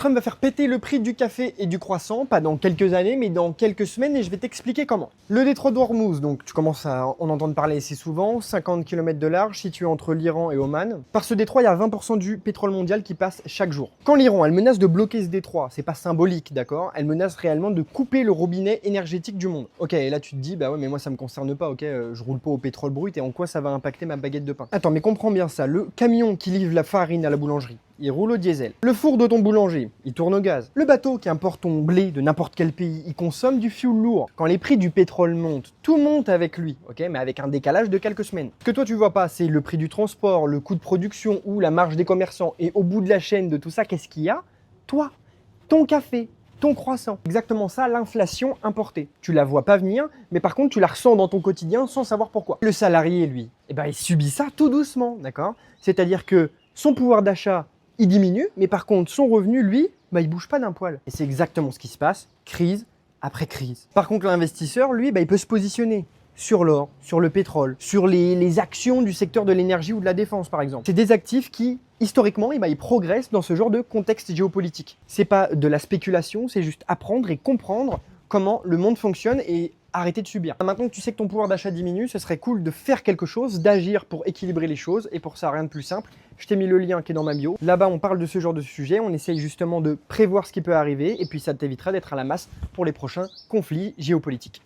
Trump va faire péter le prix du café et du croissant, pas dans quelques années, mais dans quelques semaines, et je vais t'expliquer comment. Le détroit d'Ormuz, donc tu commences à en entendre parler assez souvent, 50 km de large, situé entre l'Iran et Oman. Par ce détroit, il y a 20% du pétrole mondial qui passe chaque jour. Quand l'Iran, elle menace de bloquer ce détroit, c'est pas symbolique, d'accord? Elle menace réellement de couper le robinet énergétique du monde. Ok, et là tu te dis, bah ouais, mais moi ça me concerne pas, ok, je roule pas au pétrole brut, et en quoi ça va impacter ma baguette de pain? Attends, mais comprends bien ça, le camion qui livre la farine à la boulangerie, il roule au diesel. Le four de ton boulanger, il tourne au gaz. Le bateau qui importe ton blé de n'importe quel pays, il consomme du fioul lourd. Quand les prix du pétrole montent, tout monte avec lui, ok, mais avec un décalage de quelques semaines. Ce que toi tu vois pas, c'est le prix du transport, le coût de production ou la marge des commerçants. Et au bout de la chaîne de tout ça, qu'est-ce qu'il y a? Toi, ton café, ton croissant. Exactement ça, l'inflation importée. Tu la vois pas venir, mais par contre, tu la ressens dans ton quotidien sans savoir pourquoi. Le salarié, lui, eh ben, il subit ça tout doucement, d'accord? C'est-à-dire que son pouvoir d'achat, il diminue, mais par contre, son revenu, lui, bah, il bouge pas d'un poil. Et c'est exactement ce qui se passe, crise après crise. Par contre, l'investisseur, lui, bah, il peut se positionner sur l'or, sur le pétrole, sur les actions du secteur de l'énergie ou de la défense, par exemple. C'est des actifs qui, historiquement, eh ben, ils progressent dans ce genre de contexte géopolitique. C'est pas de la spéculation, c'est juste apprendre et comprendre comment le monde fonctionne et arrêter de subir. Maintenant que tu sais que ton pouvoir d'achat diminue, ce serait cool de faire quelque chose, d'agir pour équilibrer les choses, et pour ça, rien de plus simple. Je t'ai mis le lien qui est dans ma bio. Là-bas, on parle de ce genre de sujet, on essaye justement de prévoir ce qui peut arriver, et puis ça t'évitera d'être à la masse pour les prochains conflits géopolitiques.